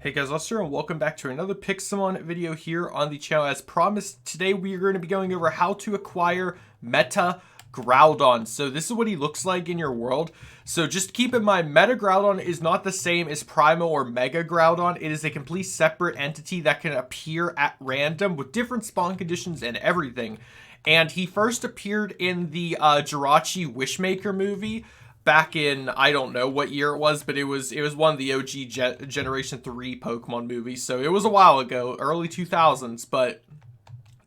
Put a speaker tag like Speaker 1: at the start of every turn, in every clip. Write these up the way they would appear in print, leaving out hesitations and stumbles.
Speaker 1: Hey guys, Lester, and welcome back to another Pixelmon video here on the channel. As promised, today we are going to be going over how to acquire Meta Groudon. So this is what he looks like in your world. So just keep in mind, Meta Groudon is not the same as Primo or Mega Groudon. It is a complete separate entity that can appear at random with different spawn conditions and everything. And he first appeared in the Jirachi Wishmaker movie back in, I don't know what year it was, but it was one of the OG Generation 3 Pokemon movies, so it was a while ago, early 2000s, but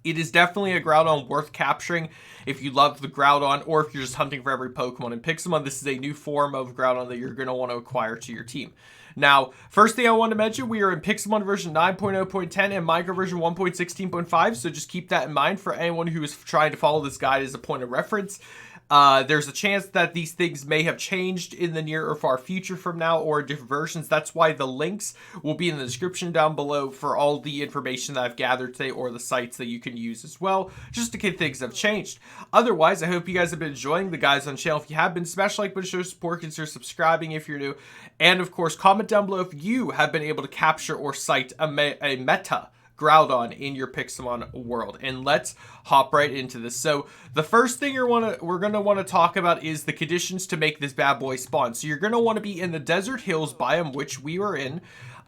Speaker 1: it is definitely a Groudon worth capturing if you love the Groudon, or if you're just hunting for every Pokemon in Pixelmon. This is a new form of Groudon that you're going to want to acquire to your team. Now, first thing I want to mention, we are in Pixelmon version 9.0.10 and Minecraft version 1.16.5, so just keep that in mind for anyone who is trying to follow this guide as a point of reference. There's a chance that these things may have changed in the near or far future from now, or different versions. That's why the links will be in the description down below for all the information that I've gathered today, or the sites that you can use as well, just in case things have changed. Otherwise, I hope you guys have been enjoying the guys on the channel. If you have been, smash like button, show support, consider subscribing if you're new, and of course, comment down below if you have been able to capture or cite a Meta Groudon in your Pixelmon world. And let's hop right into this. So the first thing we're going to want to talk about is the conditions to make this bad boy spawn. So you're going to want to be in the Desert Hills biome, which we were in.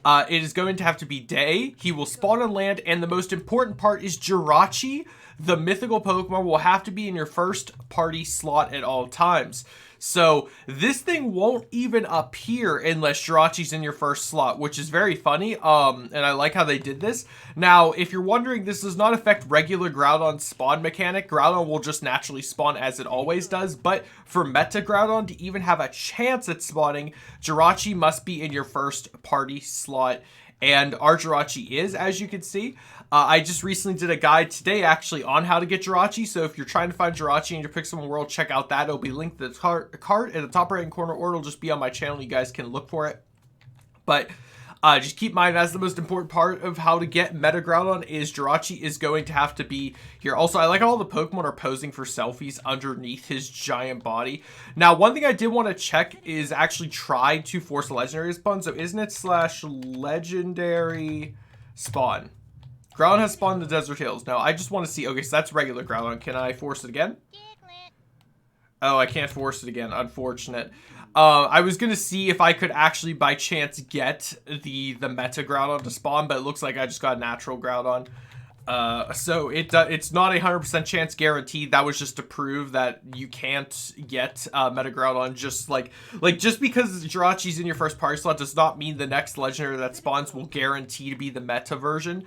Speaker 1: It is going to have to be day. He will spawn on land, and the most important part is Jirachi, the mythical Pokemon, will have to be in your first party slot at all times. So this thing won't even appear unless Jirachi's in your first slot, which is very funny. And I like how they did this. Now, if you're wondering, this does not affect regular Groudon spawn mechanic. Groudon will just naturally spawn as it always does. But for Meta Groudon to even have a chance at spawning, Jirachi must be in your first party slot. And our Jirachi is, as you can see. I just recently did a guide today actually on how to get Jirachi, so if you're trying to find Jirachi in your Pixelmon world, check out that. It'll be linked to the card at the top right hand corner, or it'll just be on my channel. You guys can look for it. But just keep in mind, that's the most important part of how to get Meta Groudon, is Jirachi is going to have to be here. Also, I like how all the Pokemon are posing for selfies underneath his giant body. Now, one thing I did want to check is actually try to force a legendary spawn. So isn't it /legendary spawn? Groudon has spawned in the Desert Hills. Now, I just want to see. Okay, so that's regular Groudon. Can I force it again? Oh, I can't force it again. Unfortunate. I was going to see if I could actually, by chance, get the Meta Groudon to spawn, but it looks like I just got a natural Groudon. So it's not a 100% chance guaranteed. That was just to prove that you can't get Meta Groudon. Just just because Jirachi's in your first party slot does not mean the next legendary that spawns will guarantee to be the Meta version.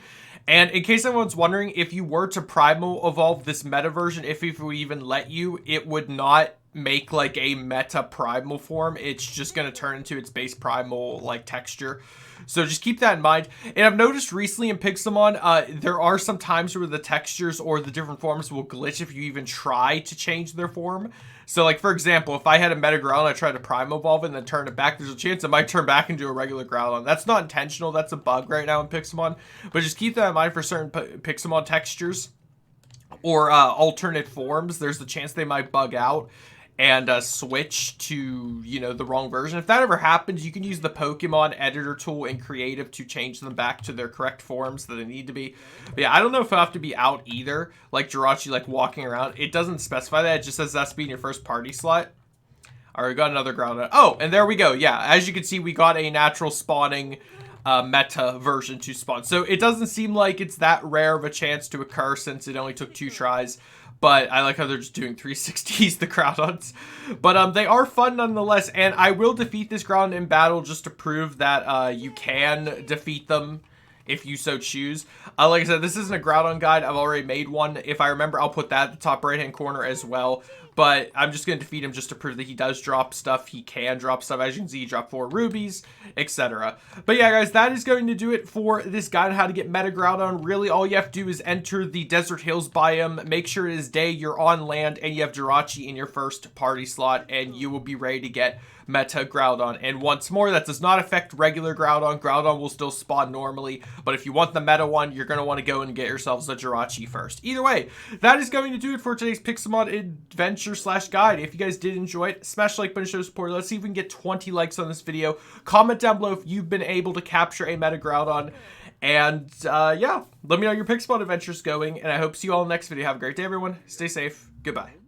Speaker 1: And in case anyone's wondering, if you were to Primal Evolve this Meta version, if it would even let you, it would not make like a Meta Primal form. It's just going to turn into its base Primal like texture. So just keep that in mind. And I've noticed recently in Pixelmon, there are some times where the textures or the different forms will glitch if you even try to change their form. So like, for example, if I had a Meta Groudon, I tried to Prime Evolve it and then turn it back, there's a chance it might turn back into a regular Groudon. That's not intentional. That's a bug right now in Pixelmon. But just keep that in mind for certain Pixelmon textures or alternate forms. There's the chance they might bug out and switch to, you know, the wrong version. If that ever happens, you can use the Pokemon editor tool in creative to change them back to their correct forms that they need to be. But yeah, I don't know if I have to be out either, like Jirachi, like walking around. It doesn't specify that. It just says that's being your first party slot. All right, we got another Groudon. Oh, and there we go. Yeah, as you can see, we got a natural spawning Meta version to spawn. So it doesn't seem like it's that rare of a chance to occur since it only took 2 tries. But I like how they're just doing 360s, the Groudons. But they are fun nonetheless. And I will defeat this Groudon in battle just to prove that you can defeat them if you so choose. Like I said, this isn't a Groudon guide. I've already made one. If I remember, I'll put that at the top right-hand corner as well. But I'm just going to defeat him just to prove that he does drop stuff. He can drop stuff. As you can see, he dropped 4 rubies, etc. But yeah, guys, that is going to do it for this guide on how to get Meta Groudon. Really, all you have to do is enter the Desert Hills biome. Make sure it is day, you're on land, and you have Jirachi in your first party slot, and you will be ready to get Meta Groudon. And once more, that does not affect regular Groudon. Groudon will still spawn normally, but if you want the Meta one, you're going to want to go and get yourselves a Jirachi first. Either way, that is going to do it for today's Pixelmon adventure. adventure/guide. If you guys did enjoy it, smash the like button, show support. Let's see if we can get 20 likes on this video. Comment down below if you've been able to capture a Meta Groudon. And yeah, let me know how your Pixelmon adventure's going. And I hope to see you all in the next video. Have a great day, everyone. Stay safe. Goodbye.